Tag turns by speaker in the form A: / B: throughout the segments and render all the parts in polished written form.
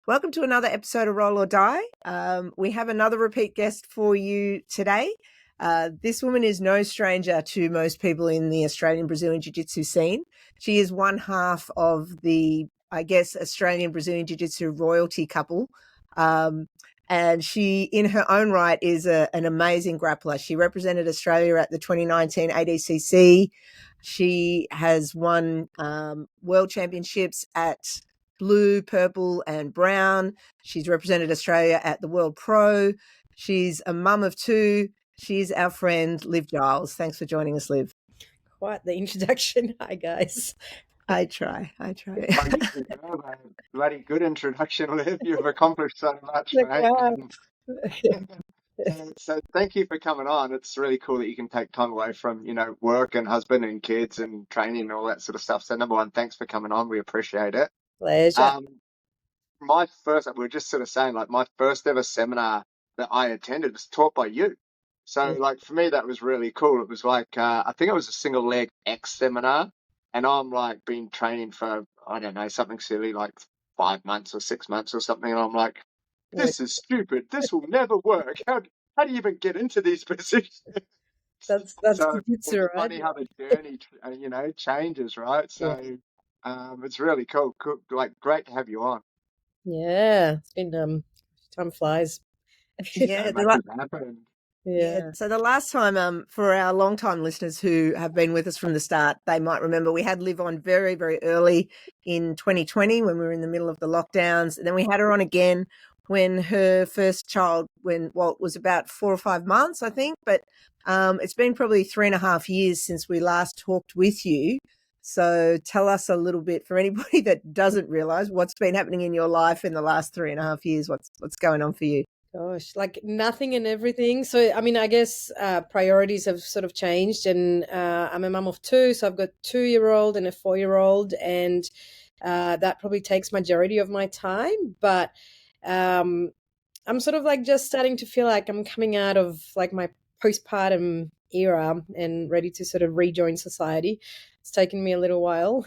A: Welcome to another episode of Roll or Die. We have another repeat guest for you today. This woman is no stranger to most people in the Australian Brazilian Jiu-Jitsu scene. She is one half of the, Australian Brazilian Jiu-Jitsu royalty couple. And she, in her own right, is an amazing grappler. She represented Australia at the 2019 ADCC. She has won world championships at blue, purple, and brown. She's represented Australia at the World Pro. She's a mum of two. She's our friend, Liv Giles. Thanks for joining us, Liv.
B: Quite the introduction. Hi, guys.
A: I try.
C: Bloody good introduction, Liv. You've accomplished so much, mate. So thank you for coming on. It's really cool that you can take time away from, work and husband and kids and training and all that sort of stuff. So number one, thanks for coming on. We appreciate it.
B: Pleasure.
C: We were just sort of saying, like, my first ever seminar that I attended was taught by you. So, like, for me, that was really cool. It was like, I think it was a single leg X seminar. And I'm like been training for, I don't know, something silly like 5 months or 6 months or something. And I'm like, this is stupid. This will never work. How do you even get into these positions?
B: That's
C: so
B: it's
C: right? Funny how the journey, changes, right? So it's really cool. Like, great to have you on.
B: Yeah, it's been time flies.
A: Yeah, Yeah. So the last time, for our long-time listeners who have been with us from the start, they might remember we had Liv on very, very early in 2020 when we were in the middle of the lockdowns. And then we had her on again when her first child, it was about 4 or 5 months, I think. But it's been probably 3.5 years since we last talked with you. So tell us a little bit, for anybody that doesn't realize, what's been happening in your life in the last 3.5 years. What's going on for you?
B: Gosh, like nothing and everything. So, I mean, I guess priorities have sort of changed, and I'm a mum of two. So I've got a 2-year-old and a 4-year-old, and that probably takes majority of my time. But I'm sort of like just starting to feel like I'm coming out of like my postpartum era and ready to sort of rejoin society. It's taken me a little while.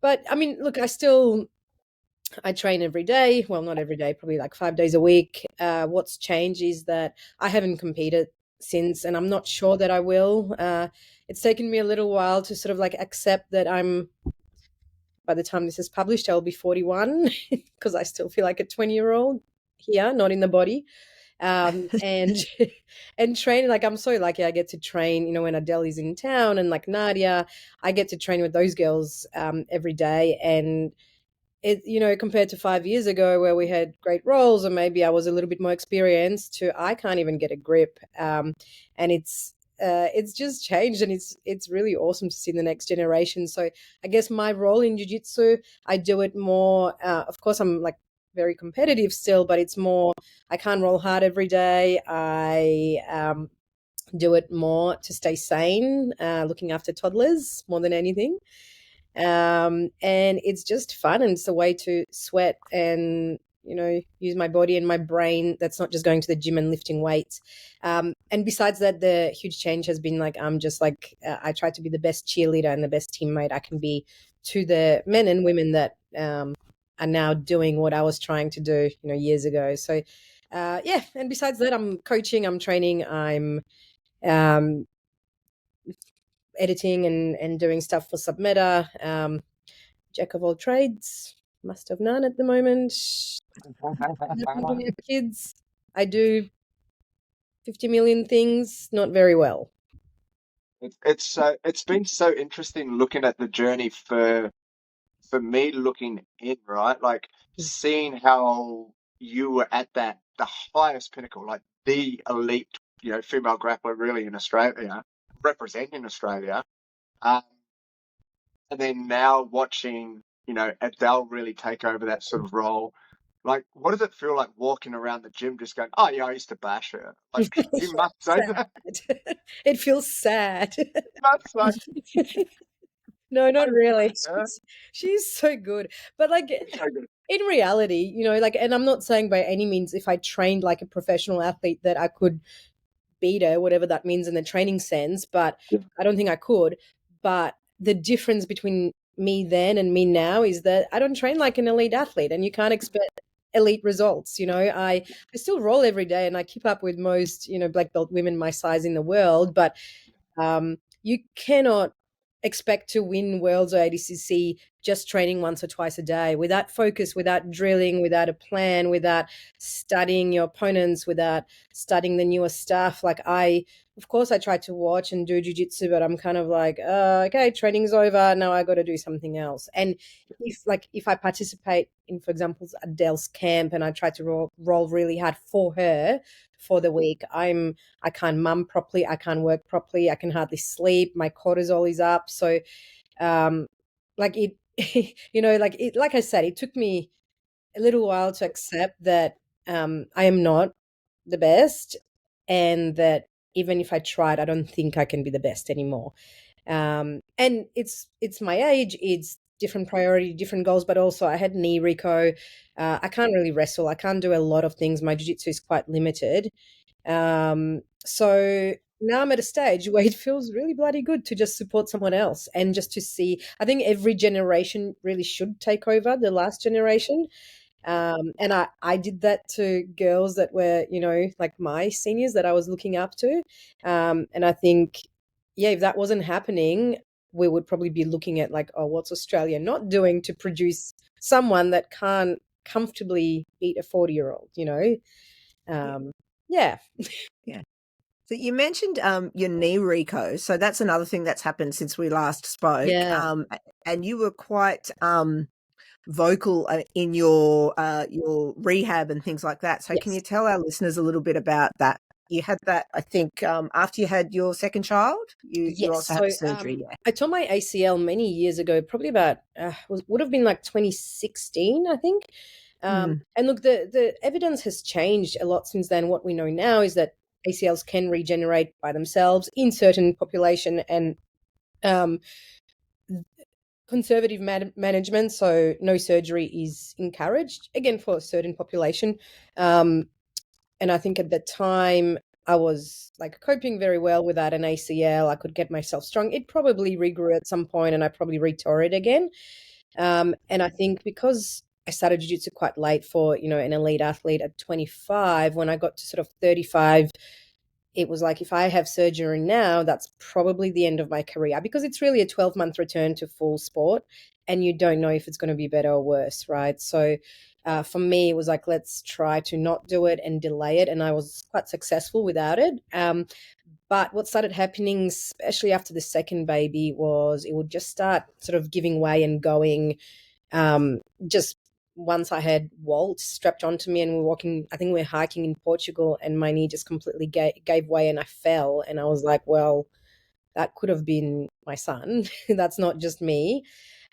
B: But I mean, look, I train every day. Well, not every day, probably like 5 days a week. What's changed is that I haven't competed since, and I'm not sure that I will. It's taken me a little while to sort of like accept that by the time this is published, I'll be 41 because I still feel like a 20-year-old here, not in the body. And training, like, I'm so lucky I get to train, when Adele is in town and like Nadia, I get to train with those girls every day. And it, compared to 5 years ago where we had great roles, or maybe I was a little bit more experienced, to I can't even get a grip. And it's just changed, and it's really awesome to see the next generation. So I guess my role in jiu-jitsu, I do it more, of course I'm like very competitive still, but it's more, I can't roll hard every day. I do it more to stay sane, looking after toddlers more than anything. And it's just fun, and it's a way to sweat and use my body and my brain that's not just going to the gym and lifting weights. And besides that, the huge change has been like I'm just like I try to be the best cheerleader and the best teammate I can be to the men and women that are now doing what I was trying to do years ago. So and besides that, I'm coaching, I'm training, I'm editing and doing stuff for Submeta. Jack of all trades, must have none at the moment. Kids, I do 50 million things, not very well.
C: It's been so interesting looking at the journey for me, looking in, right? Like seeing how you were at the highest pinnacle, like the elite, female grappler really in Australia, representing Australia. And then now watching, Adele really take over that sort of role. Like, what does it feel like walking around the gym just going, oh, yeah, I used to bash her? Like, you must say that.
B: It feels sad.
C: That's like...
B: No, not really. She's so good. But, like, in reality, and I'm not saying by any means if I trained like a professional athlete that I could beat her, whatever that means in the training sense, but I don't think I could. But the difference between me then and me now is that I don't train like an elite athlete, and you can't expect elite results. I still roll every day, and I keep up with most, black belt women my size in the world, but you cannot expect to win worlds or ADCC just training once or twice a day without focus, without drilling, without a plan, without studying your opponents, without studying the newer stuff. Of course, I try to watch and do jiu-jitsu, but I'm kind of like, okay, training's over. Now I got to do something else. And if I participate in, for example, Adele's camp, and I try to roll really hard for her for the week, I can't mum properly. I can't work properly. I can hardly sleep. My cortisol is up. So, like it, like I said, it took me a little while to accept that I am not the best, and that even if I tried, I don't think I can be the best anymore. And it's my age, it's different priority, different goals, but also I had knee reco. I can't really wrestle. I can't do a lot of things. My jiu-jitsu is quite limited. So now I'm at a stage where it feels really bloody good to just support someone else and just to see. I think every generation really should take over the last generation. And I did that to girls that were, like my seniors that I was looking up to. And I think, yeah, if that wasn't happening, we would probably be looking at like, oh, what's Australia not doing to produce someone that can't comfortably beat a 40-year-old, yeah.
A: Yeah. So you mentioned your knee reco. So that's another thing that's happened since we last spoke.
B: Yeah.
A: And you were quite vocal in your rehab and things like that. So can
B: Yes.
A: you tell our listeners a little bit about that? You had that, I think, after you had your second child. You
B: Yes.
A: also had surgery. Yeah.
B: I tore my ACL many years ago, probably about would have been like 2016, I think. And look, the evidence has changed a lot since then. What we know now is that ACLs can regenerate by themselves in certain population, and conservative management, so no surgery is encouraged, again, for a certain population. And I think at the time I was like coping very well without an ACL. I could get myself strong. It probably regrew at some point, and I probably retore it again. And I think because I started jiu-jitsu quite late for, an elite athlete at 25, when I got to sort of 35, it was like, if I have surgery now, that's probably the end of my career, because it's really a 12-month return to full sport, and you don't know if it's going to be better or worse, right? So for me, it was like, let's try to not do it and delay it. And I was quite successful without it. But what started happening, especially after the second baby, was it would just start sort of giving way and going. Just once I had Walt strapped onto me and we're walking, I think we're hiking in Portugal, and my knee just completely gave way and I fell. And I was like, well, that could have been my son. That's not just me.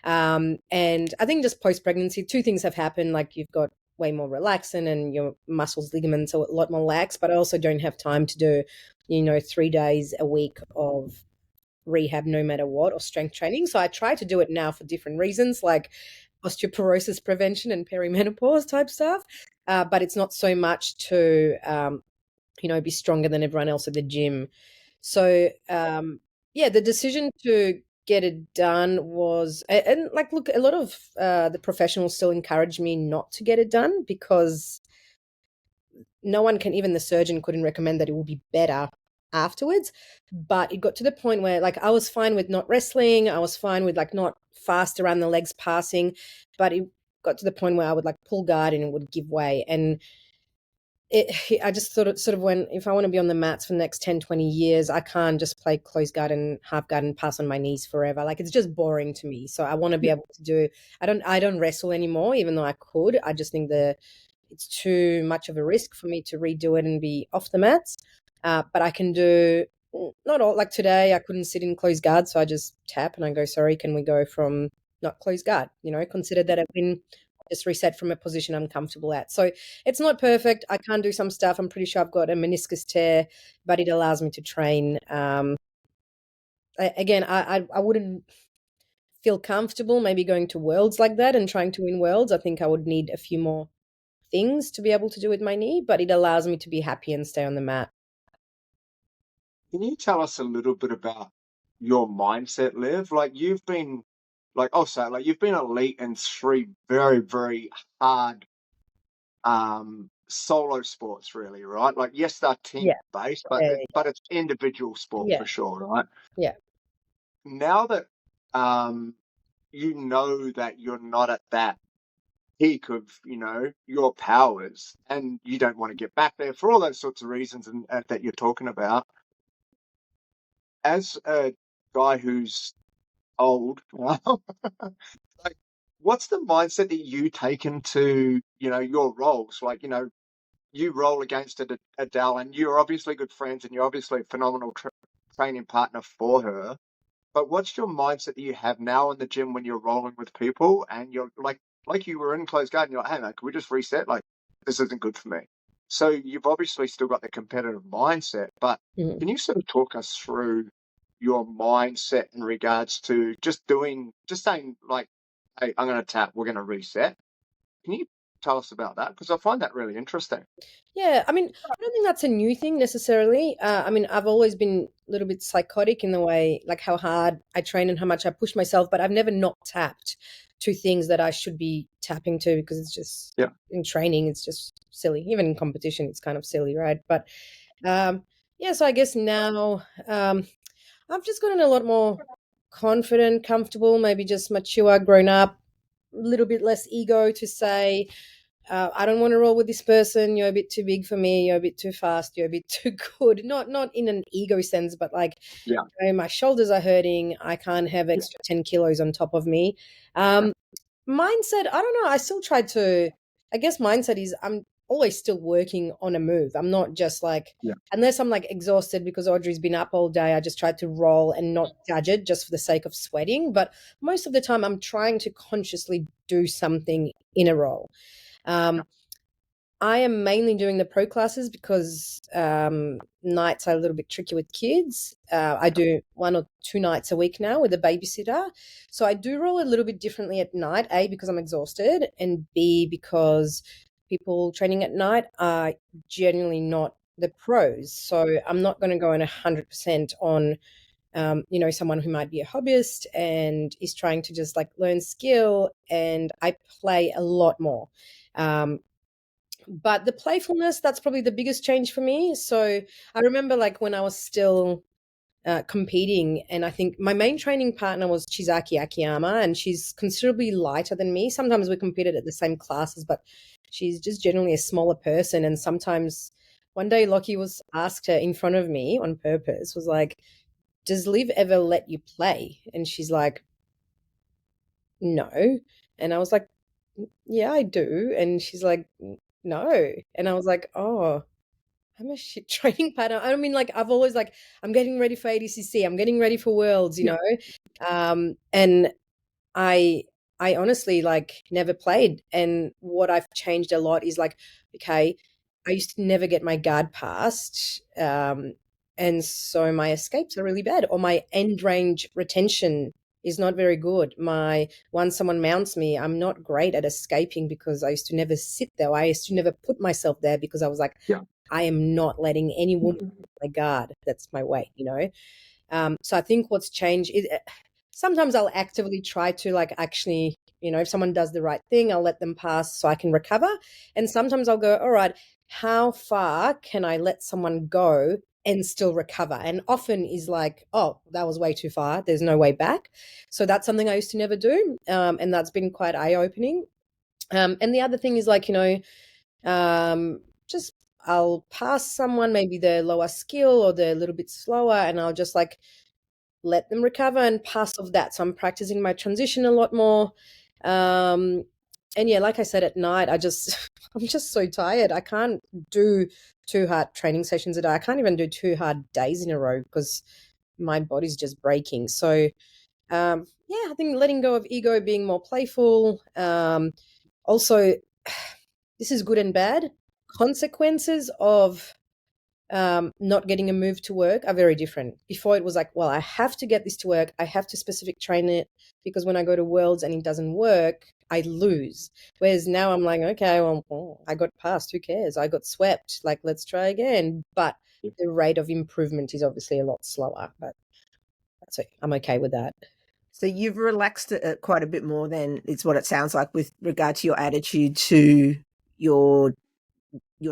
B: And I think just post-pregnancy, two things have happened. Like, you've got way more relaxin and your muscles, ligaments are a lot more lax, but I also don't have time to do, 3 days a week of rehab no matter what, or strength training. So I try to do it now for different reasons, like osteoporosis prevention and perimenopause type stuff. But it's not so much to, be stronger than everyone else at the gym. So, the decision to get it done was, and like, look, a lot of the professionals still encourage me not to get it done, because no one can, even the surgeon couldn't recommend that it will be better afterwards. But it got to the point where, like, I was fine with not wrestling. I was fine with like not fast around the legs passing, but it got to the point where I would like pull guard and it would give way. And I just thought, sort of, when, if I want to be on the mats for the next 10, 20 years, I can't just play close guard and half guard and pass on my knees forever. Like, it's just boring to me. So I want to be able to do, I don't wrestle anymore, even though I could. I just think it's too much of a risk for me to redo it and be off the mats. But I can do, not all, like today I couldn't sit in close guard, so I just tap and I go, sorry, can we go from not close guard? Consider that a win. Just reset from a position I'm comfortable at. So it's not perfect. I can't do some stuff. I'm pretty sure I've got a meniscus tear, but it allows me to train. Again, I wouldn't feel comfortable maybe going to worlds like that and trying to win worlds. I think I would need a few more things to be able to do with my knee, but it allows me to be happy and stay on the mat.
C: Can you tell us a little bit about your mindset, Liv? Like, you've been like also like you've been elite in three very, very hard solo sports, really, right? Like yes, they're team
B: Yeah.
C: based,
B: Yeah.
C: but it's individual sport
B: Yeah.
C: for sure, right?
B: Yeah.
C: Now that you know that you're not at that peak of your powers, and you don't want to get back there for all those sorts of reasons and that you're talking about, as a guy who's old now, like what's the mindset that you take into your roles? Like you roll against Adele, and you're obviously good friends, and you're obviously a phenomenal training partner for her. But what's your mindset that you have now in the gym when you're rolling with people and you're like you were in closed garden, you're like, hey man, can we just reset? Like this isn't good for me. So you've obviously still got the competitive mindset, but
B: Mhm.
C: can you sort of talk us through your mindset in regards to just saying like, hey, I'm gonna tap, we're gonna reset. Can you tell us about that? Because I find that really interesting.
B: Yeah, I mean, I don't think that's a new thing necessarily. I mean, I've always been a little bit psychotic in the way, like how hard I train and how much I push myself, but I've never not tapped to things that I should be tapping to because it's just
C: Yeah.
B: in training, it's just silly. Even in competition, it's kind of silly, right? But yeah, so I guess now I've just gotten a lot more confident, comfortable, maybe just mature, grown up, a little bit less ego to say, I don't want to roll with this person. You're a bit too big for me. You're a bit too fast. You're a bit too good. Not in an ego sense, but like,
C: Yeah.
B: my shoulders are hurting. I can't have extra 10 kilos on top of me. Mindset, I don't know. I still try to, I guess mindset is I'm always still working on a move. I'm not just like,
C: Yeah.
B: unless I'm like exhausted because Audrey's been up all day, I just try to roll and not judge it just for the sake of sweating. But most of the time, I'm trying to consciously do something in a roll. I am mainly doing the pro classes because nights are a little bit tricky with kids. I do 1 or 2 nights a week now with a babysitter. So I do roll a little bit differently at night, A, because I'm exhausted, and B, because people training at night are generally not the pros. So I'm not going to go in 100% on someone who might be a hobbyist and is trying to just like learn skill, and I play a lot more. But the playfulness, that's probably the biggest change for me. So I remember like when I was still competing, and I think my main training partner was Chizaki Akiyama, and she's considerably lighter than me. Sometimes we competed at the same classes, but she's just generally a smaller person. And sometimes one day Lockie was asked her in front of me on purpose, was like, does Liv ever let you play? And she's like, no. And I was like, yeah, I do. And she's like, no. And I was like, oh, I'm a shit training partner. I mean, like, I've always like, I'm getting ready for ADCC. I'm getting ready for Worlds, you know? And I honestly like never played. And what I've changed a lot is like, okay, I used to never get my guard passed. And so my escapes are really bad, or my end range retention is not very good. Once someone mounts me, I'm not great at escaping because I used to never sit there. I used to never put myself there because I was like,
C: Yeah.
B: I am not letting any woman my guard. That's my weight, you know? So I think what's changed is sometimes I'll actively try to like actually, if someone does the right thing, I'll let them pass so I can recover. And sometimes I'll go, all right, how far can I let someone go and still recover? And often is like, oh, that was way too far. There's no way back. So that's something I used to never do. And that's been quite eye-opening. And the other thing is like, just I'll pass someone, maybe they're lower skill or they're a little bit slower, and I'll just like let them recover and pass off that. So I'm practicing my transition a lot more. And yeah, like I said, at night, I'm just so tired. I can't do 2 hard training sessions a day. I can't even do 2 hard days in a row because my body's just breaking. So yeah, I think letting go of ego, being more playful. Also, this is good and bad. Consequences of not getting a move to work are very different. Before it was like, well, I have to get this to work. I have to specific train it because when I go to Worlds and it doesn't work, I lose. Whereas now I'm like, okay, well, I got passed. Who cares? I got swept. Like, let's try again. But the rate of improvement is obviously a lot slower. But I'm okay with that.
A: So you've relaxed it quite a bit more than it's what it sounds like with regard to your attitude to your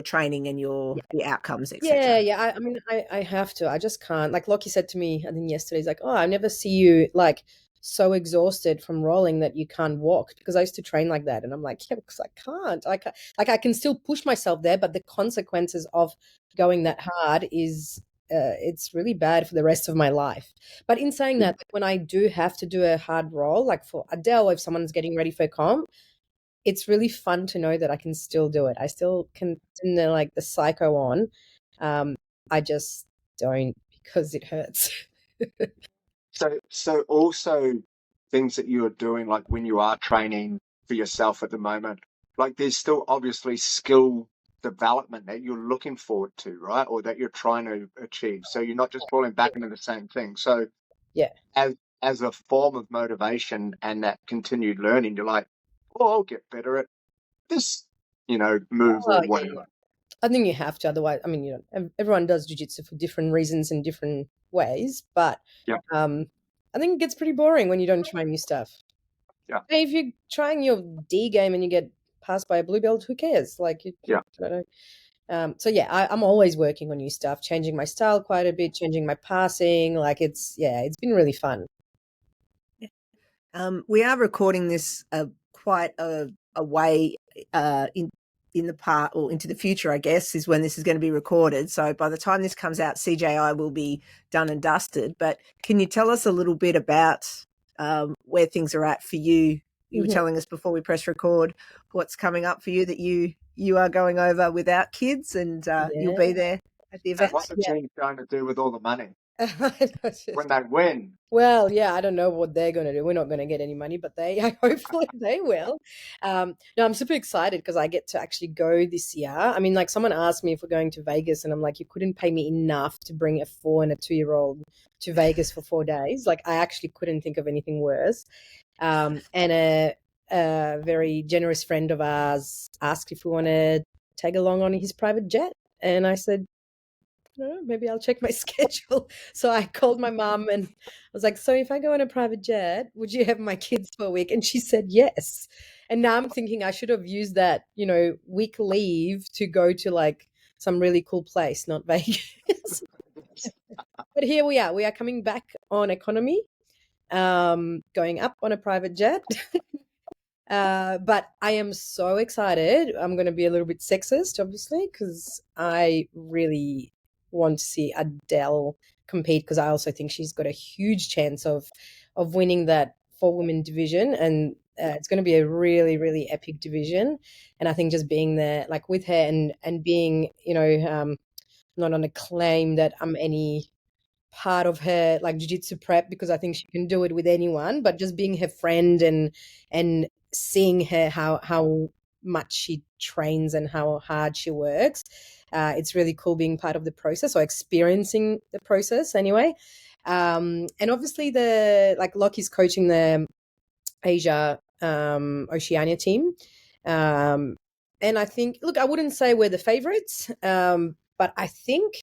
A: training and the outcomes, etc.
B: Yeah. I mean, I have to. I just can't. Like Lockie said to me, I think yesterday, he's like, "Oh, I never see you like so exhausted from rolling that you can't walk." Because I used to train like that, and I'm like, "Yeah, because I can't. Like I can still push myself there, but the consequences of going that hard is it's really bad for the rest of my life." But in saying that, like, when I do have to do a hard roll, like for Adele, if someone's getting ready for a comp, it's really fun to know that I can still do it. I still can turn like the psycho on. I just don't because it hurts.
C: So also things that you are doing, like when you are training for yourself at the moment, like there's still obviously skill development that you're looking forward to, right? Or that you're trying to achieve. So you're not just falling back into the same thing. So
B: Yeah.
C: as a form of motivation and that continued learning, you're like, oh, I'll get better at this, move
B: Oh,
C: or
B: yeah.
C: whatever.
B: I think you have to. Otherwise, I mean, everyone does jiu-jitsu for different reasons in different ways. But
C: Yeah.
B: I think it gets pretty boring when you don't try new stuff.
C: Yeah.
B: Hey, if you're trying your D game and you get passed by a blue belt, who cares? Like,
C: Yeah.
B: I don't know. So yeah, I'm always working on new stuff, changing my style quite a bit, changing my passing. Like it's been really fun.
A: We are recording this quite a way in the part or into the future, I guess, is when this is going to be recorded. So by the time this comes out, CJI will be done and dusted. But can you tell us a little bit about where things are at for you? You were telling us before we press record what's coming up for you, that you are going over without kids, and you'll be there at the event.
C: What's the team going to do with all the money
B: That's
C: when they win?
B: Well, yeah, I don't know what they're going to do. We're not going to get any money, but hopefully they will. No, I'm super excited because I get to actually go this year. I mean, like someone asked me if we're going to Vegas, and I'm like, you couldn't pay me enough to bring a 4 and a 2-year-old to Vegas for 4 days. Like, I actually couldn't think of anything worse. And a very generous friend of ours asked if we want to tag along on his private jet, and I said, maybe I'll check my schedule. So I called my mom and I was like, so if I go on a private jet, would you have my kids for a week? And she said yes. And now I'm thinking I should have used that, week leave to go to like some really cool place, not Vegas. But here we are. We are coming back on economy, going up on a private jet. But I am so excited. I'm going to be a little bit sexist, obviously, because I really want to see Adele compete, because I also think she's got a huge chance of winning that 4-women division, and it's going to be a really, really epic division. And I think just being there, like with her, and being, not on a claim that I'm any part of her like jiu-jitsu prep, because I think she can do it with anyone, but just being her friend and seeing her how much she trains and how hard she works, it's really cool being part of the process, or experiencing the process anyway. And obviously the like Lockie's coaching the Asia Oceania team, and I think, look, I wouldn't say we're the favorites, but I think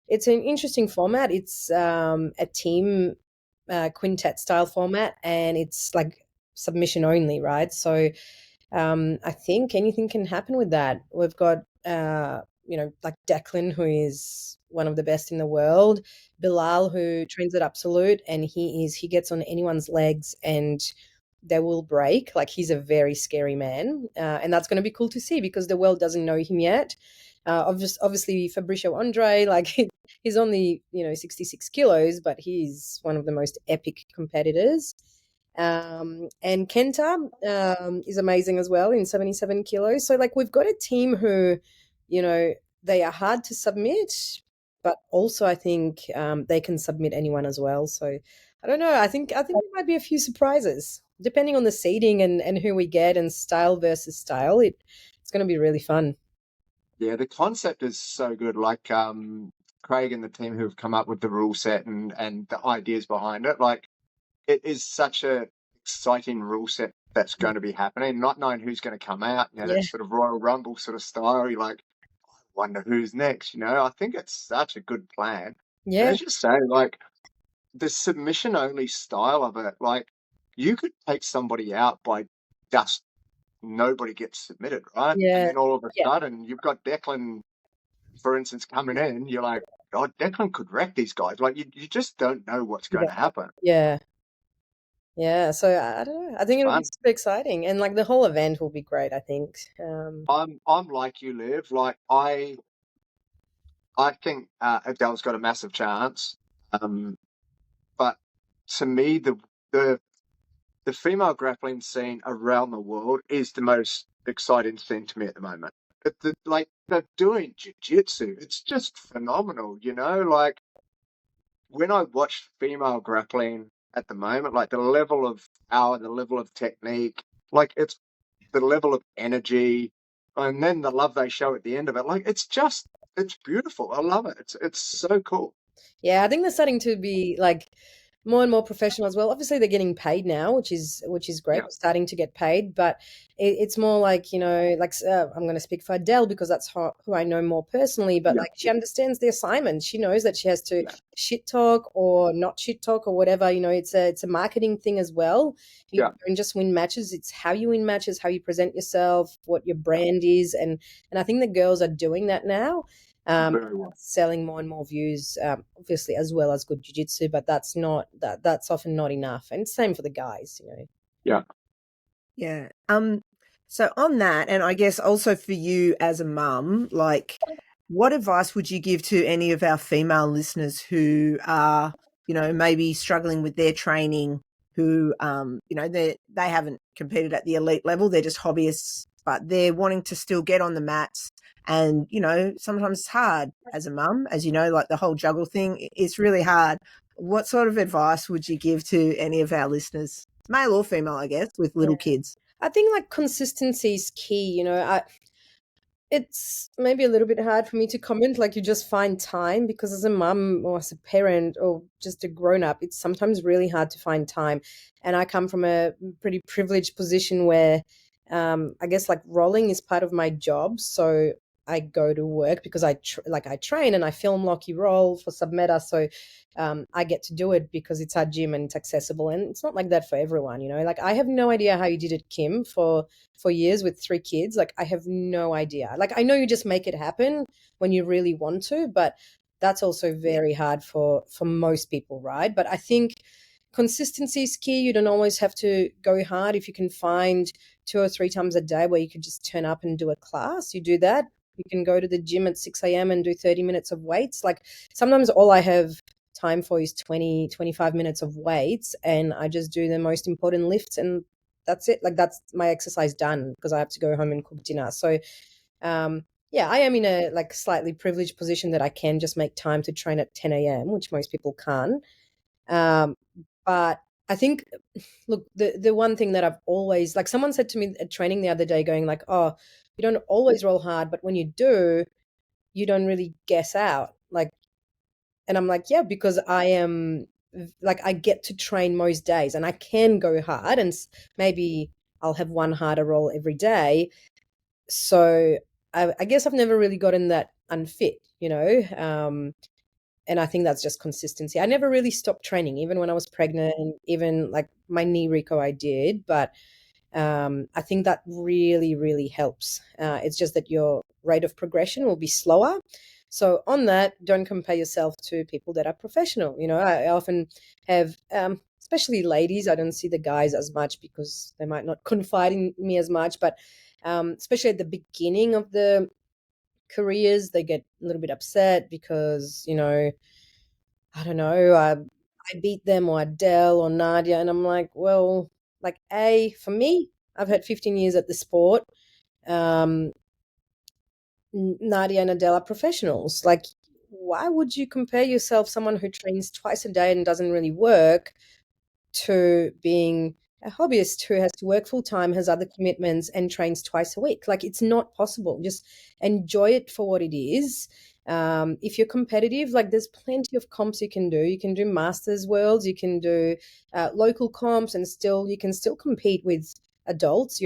B: it's an interesting format. It's a team quintet style format, and it's like submission only, right? So I think anything can happen with that. We've got like Declan, who is one of the best in the world, Bilal, who trains at Absolute, and he gets on anyone's legs and they will break. Like, he's a very scary man, and that's going to be cool to see because the world doesn't know him yet. Obviously Fabricio Andre, like he's only 66 kilos, but he's one of the most epic competitors. And Kenta is amazing as well in 77 kilos. So like we've got a team who, they are hard to submit, but also I think they can submit anyone as well. So I don't know. I think there might be a few surprises depending on the seeding and who we get, and style versus style. It's going to be really fun.
C: Yeah, the concept is so good. Like Craig and the team who've come up with the rule set and the ideas behind it. Like, it is such a exciting rule set that's going to be happening. Not knowing who's going to come out, that sort of Royal Rumble sort of style. You're like, I wonder who's next. I think it's such a good plan. And
B: Yeah.
C: as you say, like the submission only style of it, like you could take somebody out by just nobody gets submitted, right? And
B: Yeah.
C: then all of a
B: Yeah.
C: sudden you've got Declan, for instance, coming in. You're like, God, Declan could wreck these guys. Like you just don't know what's going to happen.
B: Yeah. Yeah. So I don't know. I think it'll be
C: Fun.
B: super exciting, and like the whole event will be great, I think.
C: I'm like you, Liv. Like I think Adele's got a massive chance. But to me, the the female grappling scene around the world is the most exciting thing to me at the moment. Like they're doing jiu-jitsu. It's just phenomenal, you know? Like when I watch female grappling at the moment, like the level of power, the level of technique, like it's the level of energy, and then the love they show at the end of it. Like it's beautiful. I love it. It's so cool.
B: Yeah, I think they're starting to be like more and more professional as well. Obviously, they're getting paid now, which is great.
C: Yeah,
B: We're starting to get paid, but it's more like, like I'm going to speak for Adele because that's who I know more personally. But
C: yeah,
B: like she understands the assignment. She knows that she has to
C: yeah,
B: shit talk or not shit talk or whatever. It's a marketing thing as well. You
C: yeah.
B: don't just win matches; it's how you win matches, how you present yourself, what your brand is, and I think the girls are doing that now.
C: Very well.
B: Selling more and more views, obviously as well as good jiu-jitsu, but that's often not enough. And same for the guys.
C: Yeah.
A: Yeah. So on that, and I guess also for you as a mum, like what advice would you give to any of our female listeners who are, maybe struggling with their training, who they haven't competed at the elite level, they're just hobbyists, but they're wanting to still get on the mats. And, sometimes it's hard as a mum, as you know, like the whole juggle thing, it's really hard. What sort of advice would you give to any of our listeners, male or female, I guess, with little kids?
B: I think like consistency is key. It's maybe a little bit hard for me to comment, like you just find time, because as a mum or as a parent or just a grown up, it's sometimes really hard to find time. And I come from a pretty privileged position where I guess like rolling is part of my job. So I go to work because I train and I film Locky Roll for Submeta. So I get to do it because it's our gym and it's accessible. And it's not like that for everyone. Like I have no idea how you did it, Kim, for years with 3 kids. Like I have no idea. Like I know you just make it happen when you really want to, but that's also very hard for most people, right? But I think consistency is key. You don't always have to go hard. If you can find 2 or 3 times a day where you could just turn up and do a class, you do that. You can go to the gym at 6 a.m. and do 30 minutes of weights. Like sometimes all I have time for is 20-25 minutes of weights, and I just do the most important lifts, and that's it. Like that's my exercise done because I have to go home and cook dinner. So yeah, I am in a like slightly privileged position that I can just make time to train at 10 a.m., which most people can't. But I think, look, the one thing that I've always, like someone said to me at training the other day, going like, oh, you don't always roll hard, but when you do, you don't really guess out. Like, and I'm like, yeah, because I am like, I get to train most days and I can go hard, and maybe I'll have one harder roll every day. So I guess I've never really gotten that unfit. And I think that's just consistency. I never really stopped training, even when I was pregnant, even like my knee reco I did, but I think that really, really helps. It's just that your rate of progression will be slower. So on that, don't compare yourself to people that are professional. I often have, especially ladies, I don't see the guys as much because they might not confide in me as much, but especially at the beginning of the careers, they get a little bit upset because, I don't know, I beat them, or Adele or Nadia, and I'm like, well, like for me, I've had 15 years at the sport. Um, Nadia and Adele are professionals. Like, why would you compare yourself, someone who trains twice a day and doesn't really work, to being a hobbyist who has to work full time, has other commitments, and trains twice a week? Like, it's not possible. Just enjoy it for what it is. If you're competitive, like there's plenty of comps you can do. You can do Masters Worlds, you can do local comps, and you can still compete with adults.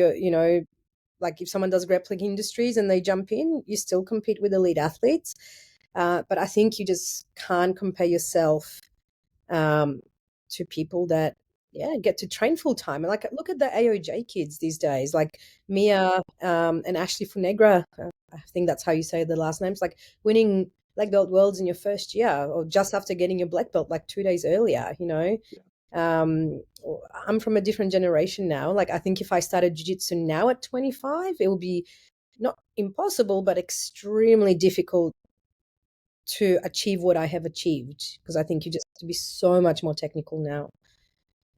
B: Like if someone does grappling industries and they jump in, you still compete with elite athletes. But I think you just can't compare yourself to people that get to train full time. And like, look at the AOJ kids these days, like Mia and Ashley Funegra. I think that's how you say the last names. Like winning black belt worlds in your first year, or just after getting your black belt, like 2 days earlier. I'm from a different generation now. Like, I think if I started jiu-jitsu now at 25, it will be not impossible, but extremely difficult to achieve what I have achieved, because I think you just have to be so much more technical now.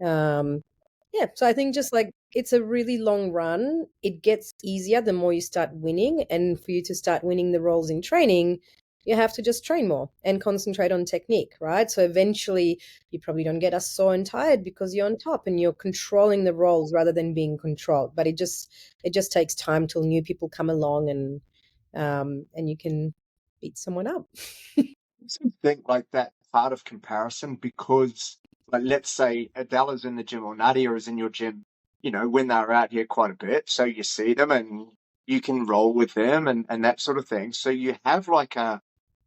B: So I think just like it's a really long run. It gets easier the more you start winning, and for you to start winning the roles in training, you have to just train more and concentrate on technique, right? So eventually you probably don't get as sore and tired because you're on top and you're controlling the roles rather than being controlled. But it just takes time till new people come along and you can beat someone up.
C: I think like that part of comparison, because like let's say Adela's in the gym or Nadia is in your gym, when they're out here quite a bit, so you see them and you can roll with them and that sort of thing. So you have like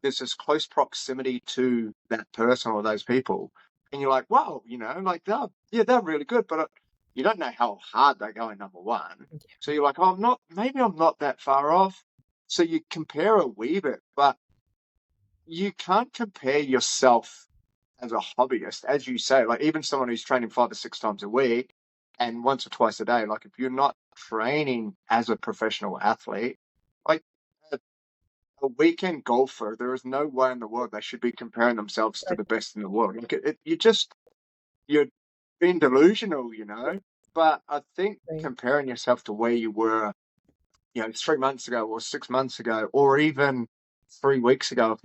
C: there's this close proximity to that person or those people, and you're like, wow, like they're really good, but you don't know how hard they're going, number one. So you're like, oh, maybe I'm not that far off. So you compare a wee bit, but you can't compare yourself as a hobbyist, as you say, like even someone who's training 5 or 6 times a week and once or twice a day, like if you're not training as a professional athlete, like a weekend golfer, there is no way in the world they should be comparing themselves to the best in the world. Like you're being delusional, But I think comparing yourself to where you were 3 months ago or 6 months ago, or even 3 weeks ago,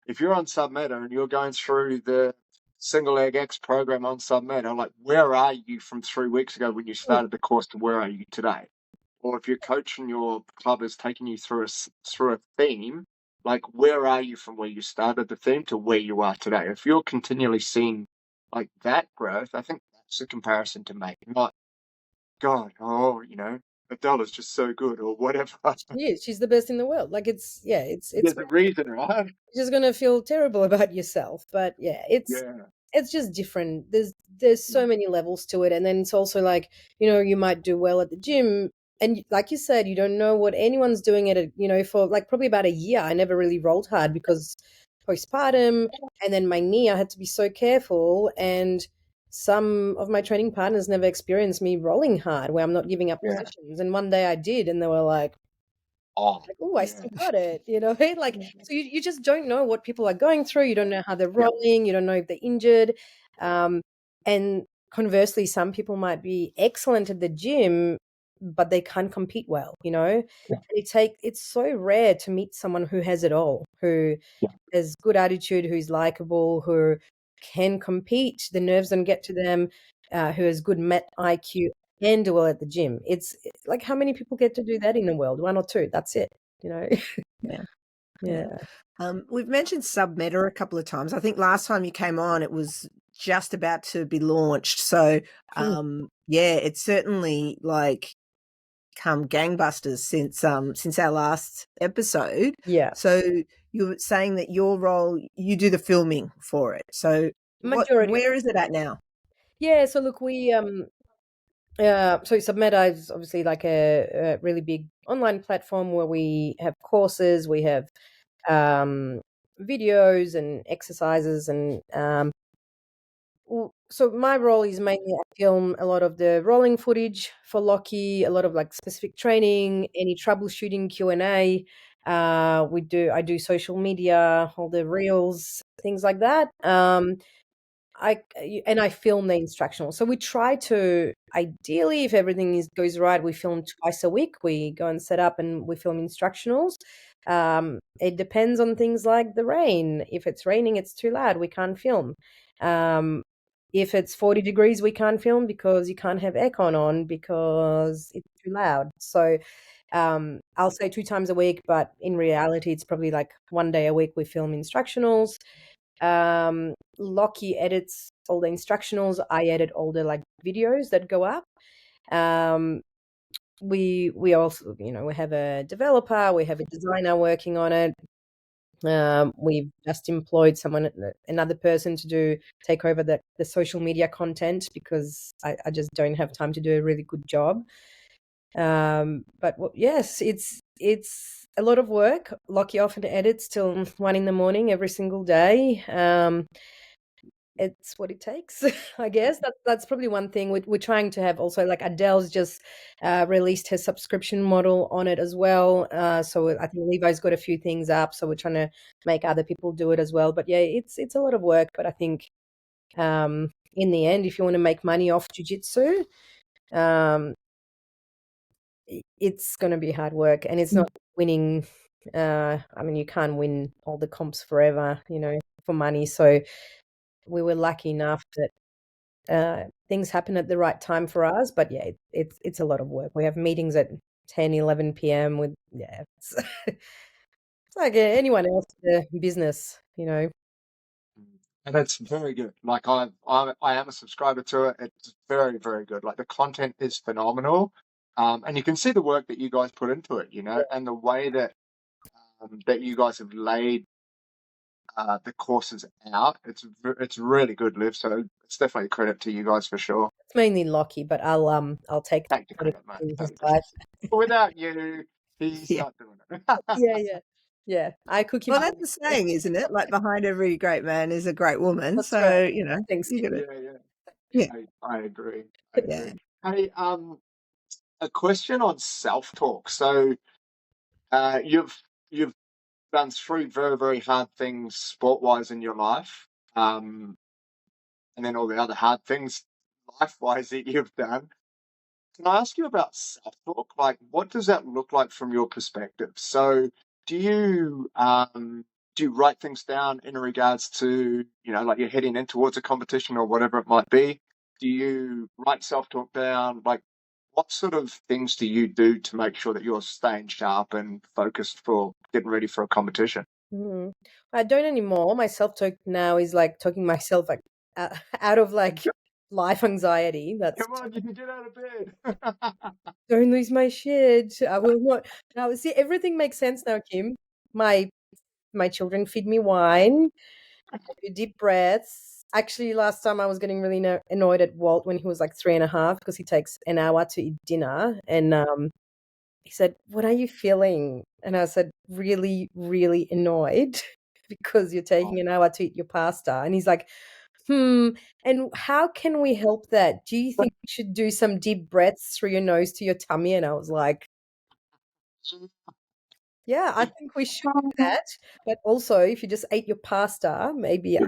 C: if you're on Submeta and you're going through the single leg X program on Submeta, like where are you from 3 weeks ago when you started the course to where are you today? Or if your coach in your club is taking you through a theme, like where are you from where you started the theme to where you are today? If you're continually seeing like that growth, I think that's a comparison to make, not God, Adela's just so good or whatever.
B: She's the best in the world. Like it's
C: There's a reason, right?
B: you're just gonna feel terrible about yourself. But it's just different. There's so many levels to it, and then it's also like, you might do well at the gym, and like you said, you don't know what anyone's doing at it. For like probably about a year, I never really rolled hard because postpartum, and then my knee, I had to be so careful, and some of my training partners never experienced me rolling hard where I'm not giving up positions. And one day I did, and they were like,
C: oh,
B: I still got it, like, so you just don't know what people are going through. You don't know how they're rolling. You don't know if they're injured. And conversely, some people might be excellent at the gym, but they can't compete well, it's so rare to meet someone who has it all, who has good attitude, who's likable, who can compete, the nerves don't get to them, who has good met IQ and do well at the gym. It's like, how many people get to do that in the world? 1 or 2, that's it,
A: Yeah. We've mentioned Submeta a couple of times. I think last time you came on, it was just about to be launched. So, it's certainly like come gangbusters since our last episode.
B: Yeah.
A: So you were saying that your role, you do the filming for it. So where is it at now?
B: Yeah. So look, we so Submeta is obviously like a really big online platform where we have courses, we have videos and exercises, and so my role is mainly I film a lot of the rolling footage for Lockie, a lot of like specific training, any troubleshooting Q&A. I do social media, all the reels, things like that. I film the instructional. So we try to, ideally, if everything goes right, we film twice a week. We go and set up and we film instructionals. It depends on things like the rain. If it's raining, it's too loud, we can't film. If it's 40 degrees, we can't film because you can't have aircon on because it's too loud. So I'll say 2 times a week, but in reality, it's probably like 1 day a week we film instructionals. Lockie edits all the instructionals. I edit all the like videos that go up. We also, we have a developer, we have a designer working on it. We've just employed another person to take over the social media content because I just don't have time to do a really good job. But yes, it's a lot of work. Lockie often edits till 1 a.m. every single day. It's what it takes, I guess. That's probably one thing we're trying to have. Also, like Adele's just released her subscription model on it as well. So I think Levi's got a few things up. So we're trying to make other people do it as well. But yeah, it's a lot of work. But I think in the end, if you want to make money off jiu-jitsu, um, it's going to be hard work, and it's not winning. I mean, you can't win all the comps forever, for money. So we were lucky enough that things happen at the right time for us. But yeah, it's a lot of work. We have meetings at 10, 11 p.m. It's, it's like anyone else business.
C: And it's very good. Like I am a subscriber to it. It's very, very good. Like the content is phenomenal. And you can see the work that you guys put into it, and the way that that you guys have laid the courses out. It's really good, Liv. So it's definitely a credit to you guys for sure.
B: It's mainly Lockie, but I'll take
C: Take the credit,
B: his
C: mate.
B: side.
C: Without you, he's
A: Yeah.
C: not doing it.
B: Yeah. I cook him.
A: Well, that's the saying, isn't it? Like behind every great man is a great woman.
B: That's
A: So,
B: right. Thanks.
A: you gotta,
C: Yeah.
A: yeah.
C: I agree.
A: Yeah.
C: Hey, a question on self-talk. So, you've done 3 very, very hard things sport-wise in your life, and then all the other hard things life-wise that you've done. Can I ask you about self-talk? Like, what does that look like from your perspective? So, do you write things down in regards to, like you're heading in towards a competition or whatever it might be? Do you write self-talk down? Like, what sort of things do you do to make sure that you're staying sharp and focused for getting ready for a competition?
B: Mhm. I don't anymore. My self-talk now is like talking myself like out of like life anxiety. That's
C: Come on, you can get out of bed.
B: don't lose my shit. I will not. Now, see, everything makes sense now, Kim. My children feed me wine. I do deep breaths. Actually, last time I was getting really annoyed at Walt when he was like 3.5 because he takes an hour to eat dinner, and he said, "What are you feeling?" And I said, "Really, really annoyed because you're taking an hour to eat your pasta." And he's like, and how can we help that? Do you think you should do some deep breaths through your nose to your tummy? And I was like, yeah, I think we should do that. But also, if you just ate your pasta, maybe, yeah.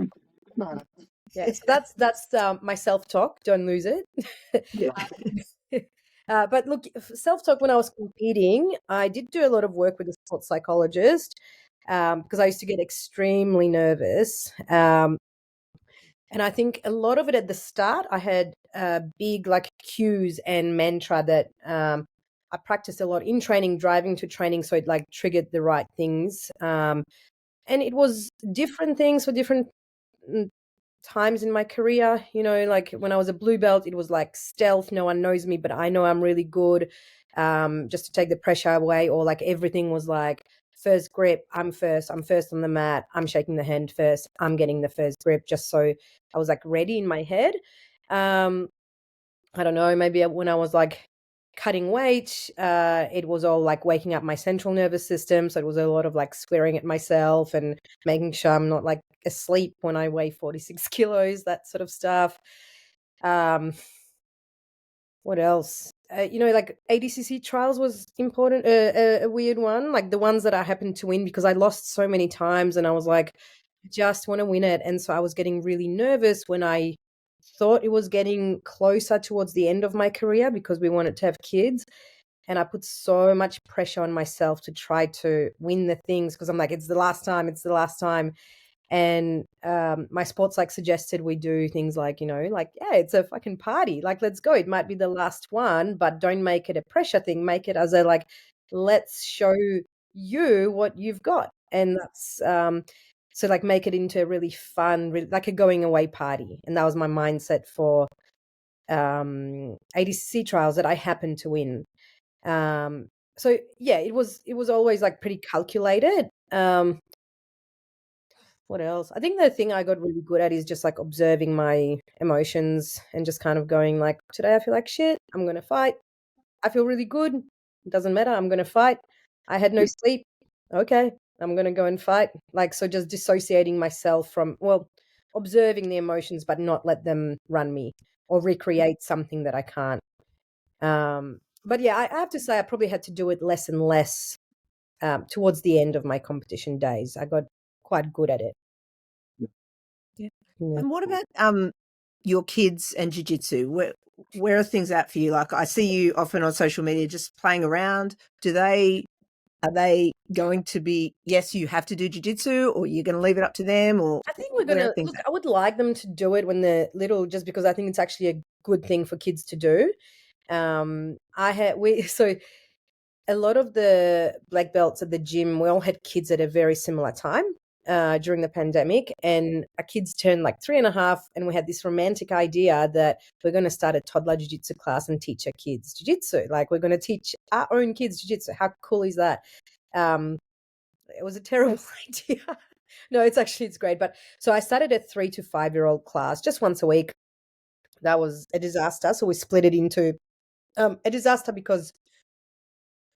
B: So that's my self-talk. Don't lose it.
A: Yeah.
B: But look, self-talk when I was competing, I did do a lot of work with a sports psychologist because I used to get extremely nervous. And I think a lot of it at the start, I had big like cues and mantra that I practiced a lot in training, driving to training. So it like triggered the right things. And it was different things for different times in my career. Like when I was a blue belt, it was like stealth. No one knows me, but I know I'm really good, just to take the pressure away. Or like everything was like, first grip, I'm first on the mat, I'm shaking the hand first, I'm getting the first grip, just so I was like ready in my head. I don't know, maybe when I was like cutting weight, it was all like waking up my central nervous system. So it was a lot of like swearing at myself and making sure I'm not like asleep when I weigh 46 kilos, that sort of stuff. What else? Like ADCC trials was important, a weird one, like the ones that I happened to win because I lost so many times and I was like, I just want to win it. And so I was getting really nervous when I thought it was getting closer towards the end of my career because we wanted to have kids. And I put so much pressure on myself to try to win the things because I'm like, it's the last time. And my sports psych suggested we do things like, yeah, it's a fucking party. Like, let's go. It might be the last one, but don't make it a pressure thing. Make it as a like, let's show you what you've got. And that's so like make it into a really fun, like a going away party. And that was my mindset for ADCC trials that I happened to win. So yeah, it was always like pretty calculated. What else? I think the thing I got really good at is just like observing my emotions and just kind of going like, today I feel like shit. I'm going to fight. I feel really good. It doesn't matter. I'm going to fight. I had no sleep. Okay. I'm going to go and fight. Like, so just dissociating myself from, well, observing the emotions, but not let them run me or recreate something that I can't. But yeah, I have to say I probably had to do it less and less towards the end of my competition days. I got quite good at it.
A: Yeah.
B: Yeah.
A: And what about your kids and jiu-jitsu? Where are things at for you? Like I see you often on social media just playing around. Are they going to be, yes, you have to do jiu-jitsu, or you're going to leave it up to them, or
B: I think we're
A: where are
B: gonna
A: things
B: look.
A: at?
B: I would like them to do it when they're little, just because I think it's actually a good thing for kids to do. I had we so a lot of the black belts at the gym, we all had kids at a very similar time during the pandemic, and our kids turned like 3.5, and we had this romantic idea that we're going to start a toddler jiu-jitsu class and teach our kids jiu-jitsu. Like we're going to teach our own kids jiu-jitsu. How cool is that? It was a terrible idea. No, it's great. But so I started a 3 to 5-year-old class just once a week. That was a disaster. So we split it into a disaster because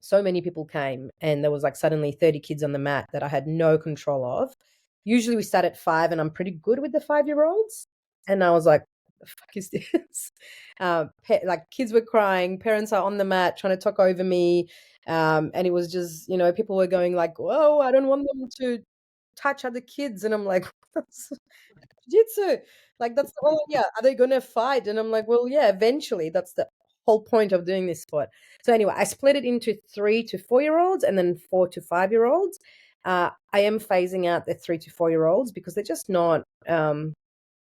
B: so many people came and there was like suddenly 30 kids on the mat that I had no control of. Usually we start at 5 and I'm pretty good with the 5-year-olds. And I was like, the fuck is this? Like kids were crying, parents are on the mat trying to talk over me. And it was just, people were going like, whoa, I don't want them to touch other kids. And I'm like, jiu-jitsu. Like that's the whole idea. Are they gonna fight? And I'm like, well, yeah, eventually. That's the whole point of doing this sport. So anyway, I split it into 3 to 4-year-olds and then 4 to 5-year-olds. I am phasing out the 3 to 4-year-olds because they're just not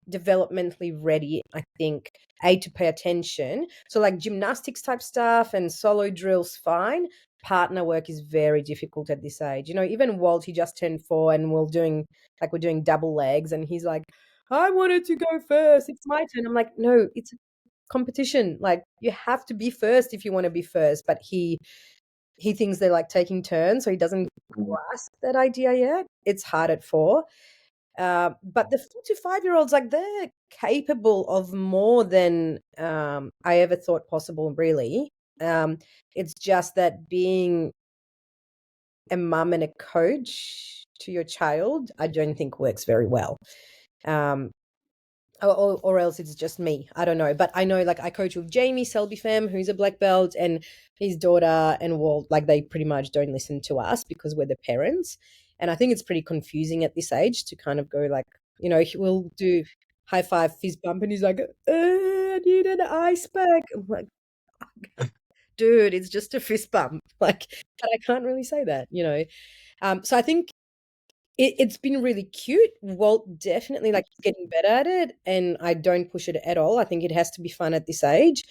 B: developmentally ready, I think, to pay attention. So like gymnastics type stuff and solo drills, fine. Partner work is very difficult at this age. Even Walt, he just turned 4 and we're doing double legs and he's like, I wanted to go first. It's my turn. I'm like, no, it's a competition. Like you have to be first if you want to be first. But he thinks they're like taking turns, so he doesn't grasp that idea yet. It's hard at 4. But the 4 to 5-year-olds, like they're capable of more than I ever thought possible, really. It's just that being a mum and a coach to your child, I don't think works very well. Or else it's just me. I don't know. But I know, like, I coach with Jamie Selby-Fam, who's a black belt, and his daughter and Walt, like, they pretty much don't listen to us because we're the parents. And I think it's pretty confusing at this age to kind of go, like, we'll do high five, fist bump, and he's like, I need an ice pack. I'm like, dude, it's just a fist bump. Like, but I can't really say that. So I think it's been really cute. Walt definitely like getting better at it, and I don't push it at all. I think it has to be fun at this age.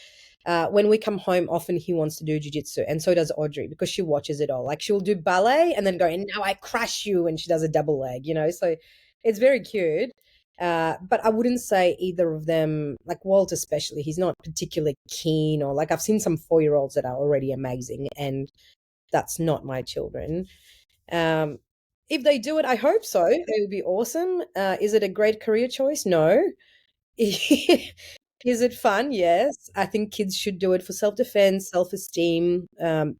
B: When we come home, often he wants to do jiu-jitsu, and so does Audrey because she watches it all. Like she'll do ballet and then go, and now I crush you, and she does a double leg, so it's very cute. But I wouldn't say either of them, like Walt especially, he's not particularly keen, or like I've seen some 4-year-olds that are already amazing, and that's not my children. If they do it, I hope so. It would be awesome. Is it a great career choice? No. Is it fun? Yes. I think kids should do it for self-defense, self-esteem,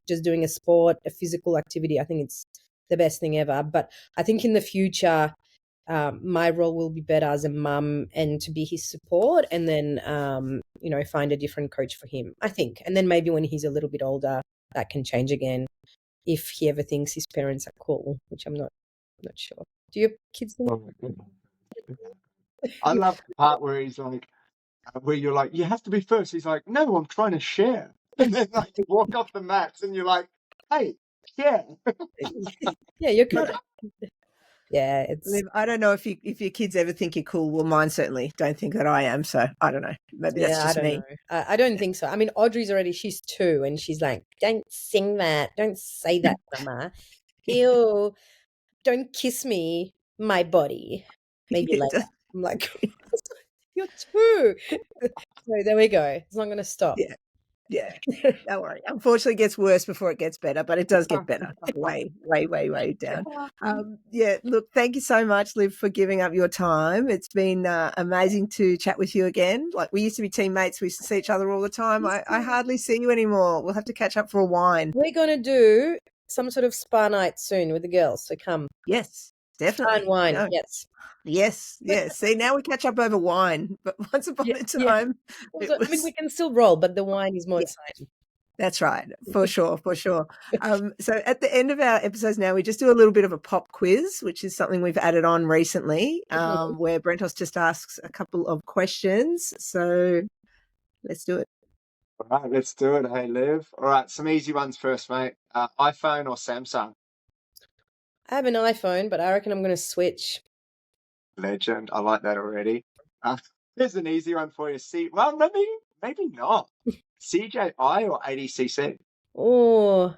B: just doing a sport, a physical activity. I think it's the best thing ever. But I think in the future, my role will be better as a mum and to be his support, and then, find a different coach for him, I think. And then maybe when he's a little bit older, that can change again if he ever thinks his parents are cool, which I'm not sure. Do your kids think?
C: Oh my goodness. I love the part where he's like, where you're like, you have to be first. He's like, no, I'm trying to share. And then like you walk off the mats and you're like, hey, share.
B: Yeah, you're kind of. Yeah, it's.
A: Liv, I don't know if your kids ever think you're cool. Well, mine certainly don't think that I am. So I don't know. Maybe that's
B: Yeah,
A: just
B: I don't
A: me.
B: know. I don't think so. I mean, Audrey's she's 2, and she's like, don't sing that. Don't say that, Mama. Ew. Don't kiss me, my body. Maybe later. I'm like, you're 2. So there we go. It's not going to stop.
A: Yeah. Yeah, don't worry. Unfortunately, it gets worse before it gets better, but it does get better. Way, way, way, way down. Yeah, look, thank you so much, Liv, for giving up your time. It's been amazing to chat with you again. Like, we used to be teammates. We used to see each other all the time. I hardly see you anymore. We'll have to catch up for a wine.
B: We're going to do some sort of spa night soon with the girls, so come.
A: Yes,
B: Spa
A: definitely.
B: and wine,
A: No.
B: yes.
A: Yes, yes. See, now we catch up over wine, but once upon a time, it
B: Also, I mean,
A: was...
B: we can still roll, but the wine is more exciting.
A: That's right, for sure, for sure. So at the end of our episodes now, we just do a little bit of a pop quiz, which is something we've added on recently, where Brentos just asks a couple of questions. So let's do it.
C: All right, let's do it. Hey, Liv. All right, some easy ones first, mate. iPhone or Samsung?
B: I have an iPhone, but I reckon I'm going to switch.
C: Legend. I like that already. Here's an easy one for you. Well, maybe not. CJI or ADCC?
B: Oh,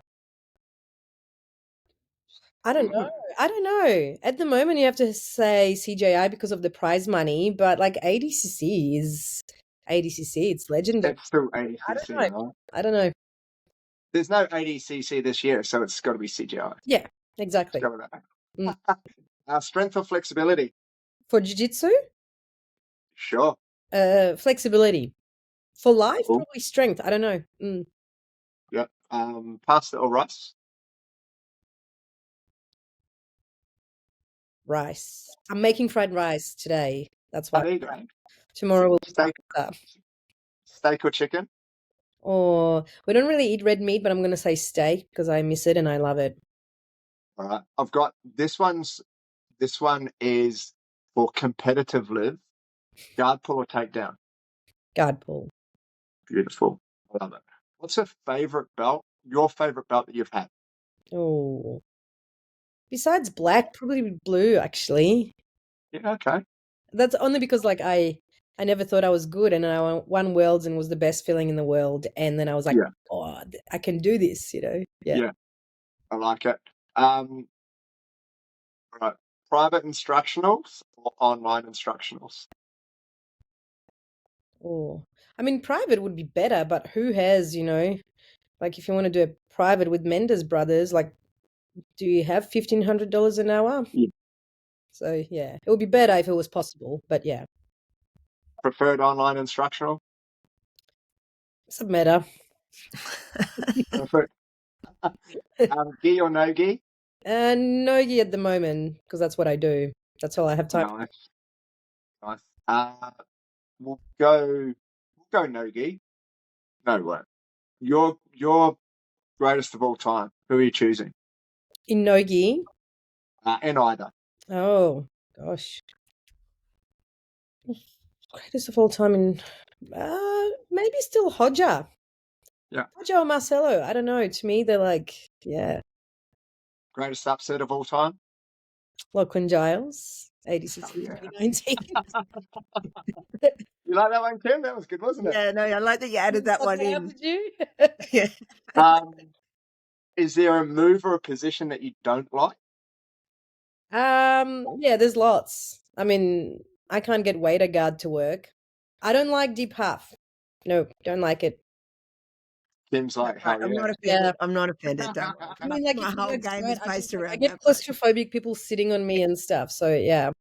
B: I don't know. I don't know. At the moment, you have to say CJI because of the prize money, but like ADCC is ADCC. It's legendary.
C: It's still ADCC, right?
B: I don't know.
C: There's no ADCC this year, so it's got to be CGI.
B: Yeah, exactly.
C: Let's go with that. Strength or flexibility?
B: For jiu-jitsu,
C: Sure.
B: flexibility. For life,
C: Cool.
B: probably strength. I don't know.
C: Yep. Pasta or rice?
B: Rice. I'm making fried rice today. That's why.
C: There you go.
B: Tomorrow we'll
C: Steak.
B: up.
C: Steak or chicken?
B: Or we don't really eat red meat, but I'm going to say steak because I miss it and I love it.
C: All right. I've got this one is for competitive Liv. Guard pull or takedown?
B: Guard pull.
C: Beautiful. I love it. What's your favorite belt that you've had?
B: Oh. Besides black, probably blue actually.
C: Yeah, okay.
B: That's only because like I never thought I was good, and then I won worlds and was the best feeling in the world, and then I was like, oh, I can do this, Yeah.
C: I like it. All right. Private instructionals or online instructionals?
B: Oh, I mean, private would be better, but who has, like if you want to do a private with Mendes Brothers, like, do you have $1,500 an hour?
C: Yeah.
B: So yeah, it would be better if it was possible, but yeah.
C: Preferred online instructional?
B: Submeta.
C: Perfect. Gi or no gi?
B: No gi at the moment because that's what I do. That's all I have time.
C: Nice. We'll go no gi. No way. Your greatest of all time. Who are you choosing?
B: In no gi?
C: In either.
B: Oh gosh. Greatest of all time in maybe still Hodja.
C: Yeah.
B: Hodja or Marcelo. I don't know. To me, they're like, yeah.
C: Greatest upset of all time?
B: Liv Giles, 86 2019.
C: You like that one, Kim? That was good, wasn't it?
A: Yeah, no, I like that you added that one in.
B: Did you?
A: Yeah.
C: Is there a move or a position that you don't like?
B: Yeah, there's lots. I mean, I can't get waiter guard to work. I don't like deep half. No, don't like it.
C: Kim's like, hell
A: I'm
C: yeah.
A: not offended. I'm not offended. Don't worry.
B: I mean, like
A: My
B: if it
A: whole
B: works,
A: game
B: right,
A: is based around
B: I get
A: that.
B: claustrophobic people sitting on me and stuff. So yeah.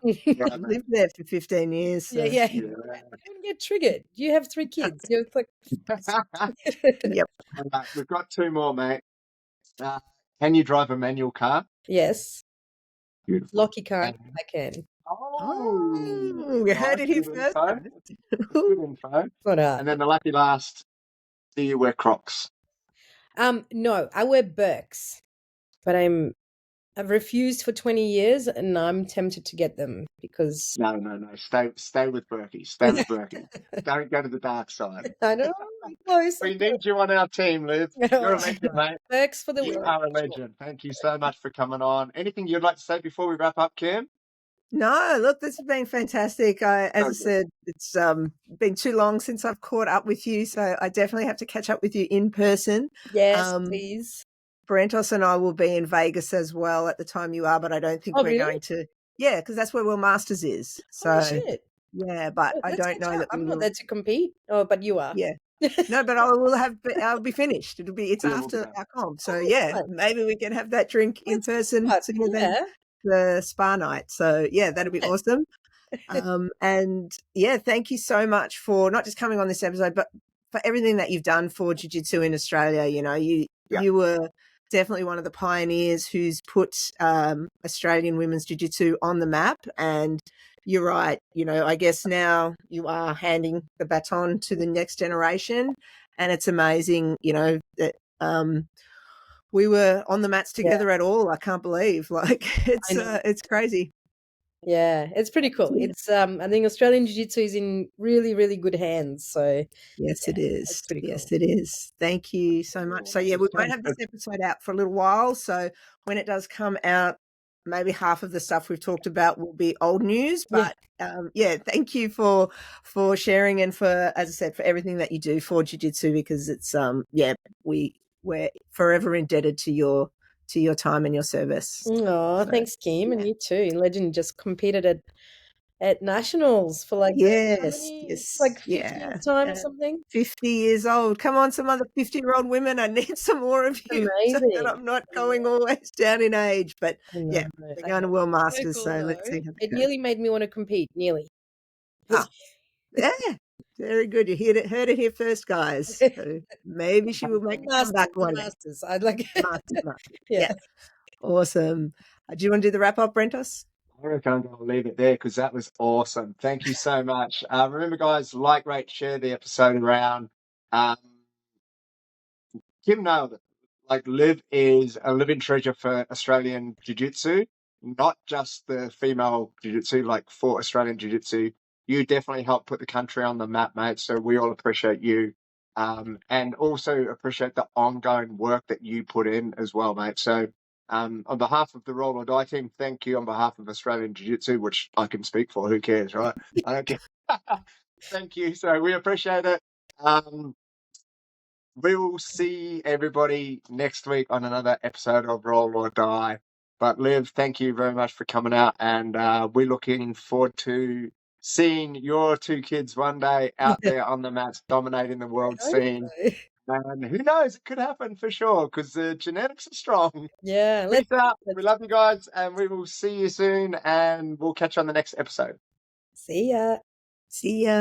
A: I've lived there for 15 years. So.
B: Yeah. I don't get triggered. You have 3 kids. You're like.
A: Yep.
C: We've got 2 more, mate. Can you drive a manual car?
B: Yes.
C: Beautiful.
B: Locky car. I can.
A: Oh, you heard it here first.
C: Good info. And then the lucky last. Do you wear Crocs?
B: No, I wear Birks, but I've refused for 20 years, and I'm tempted to get them because
C: No. Stay with Berkey. Stay with Berkey. Don't go to the dark side.
B: I know. Close.
C: We need you on our team, Liv. You're a legend, mate.
B: Birks for the
C: You
B: win.
C: are a legend. Thank you so much for coming on. Anything you'd like to say before we wrap up, Kim?
A: No, look, this has been fantastic. As I said, it's been too long since I've caught up with you, so I definitely have to catch up with you in person.
B: Yes, please.
A: Brentos and I will be in Vegas as well at the time you are, but I don't think we're going to. Yeah, because that's where World Masters is. So
B: shit.
A: yeah, but I don't know that
B: I'm not there to compete. Oh, but you are.
A: Yeah. No, but I'll be finished. It's
C: Yeah, we'll be
A: after
C: done.
A: our comp. So
B: Oh,
A: yeah,
B: right.
A: maybe we can have that drink in
B: Let's
A: person
B: start.
A: sooner than
B: Yeah.
A: the spa night. So yeah, that'd be awesome. And yeah, thank you so much for not just coming on this episode, but for everything that you've done for Jiu-Jitsu in Australia. You know, you were definitely one of the pioneers who's put Australian women's Jiu-Jitsu on the map. And you're right. You know, I guess now you are handing the baton to the next generation, and it's amazing. You know that we were on the mats together at all. I can't believe, like,
B: I know.
A: it's crazy.
B: Yeah, it's pretty cool.
A: Yeah.
B: It's I think Australian Jiu-Jitsu is in really, really good hands. So
A: Yes,
B: yeah,
A: it is.
B: it's pretty
A: Yes,
B: cool.
A: it is. Thank you so much. So yeah, we won't have this episode out for a little while. So when it does come out, maybe half of the stuff we've talked about will be old news.
B: Yeah.
A: But yeah, thank you for sharing and for, as I said, for everything that you do for Jiu-Jitsu, because it's we're forever indebted to your time and your service.
B: Oh,
A: So,
B: thanks, Kim, and you too. Legend just competed at nationals for like how
A: yes,
B: many? It's like
A: yes,
B: 50th time or something.
A: 50 years old. Come on, some other 50-year-old women. I need some more of you so that
B: Amazing.
A: I'm not going always down in age. But
B: I know.
A: yeah, we're going to World Masters,
B: cool,
A: so let's
B: though.
A: see how
B: It
A: that goes.
B: nearly made me want to compete. Nearly.
A: Ah, yeah, very good. You heard it here first, guys. So maybe she will make a comeback one day.
B: Masters. I'd like.
A: Masters.
B: Yeah.
A: Yeah, awesome. Do you want to do the wrap up, Brentos?
C: I reckon I'm going to leave it there because that was awesome. Thank you so much. Remember, guys, like, rate, share the episode around. Kim nailed it. Like, Liv is a living treasure for Australian Jiu-Jitsu, not just the female Jiu-Jitsu, like for Australian Jiu-Jitsu. You definitely help put the country on the map, mate, so we all appreciate you. And also appreciate the ongoing work that you put in as well, mate. So on behalf of the RoD team, thank you on behalf of Australian Jiu-Jitsu, which I can speak for. Who cares, right? I don't care. Thank you. So we appreciate it. We will see everybody next week on another episode of Roll or Die. But Liv, thank you very much for coming out, and we're looking forward to seeing your two kids one day out there on the mats dominating the world scene. And who knows, it could happen for sure because the genetics are strong.
B: Yeah.
C: Peace out. We love you guys, and we will see you soon, and we'll catch you on the next episode.
B: See ya.
A: See ya.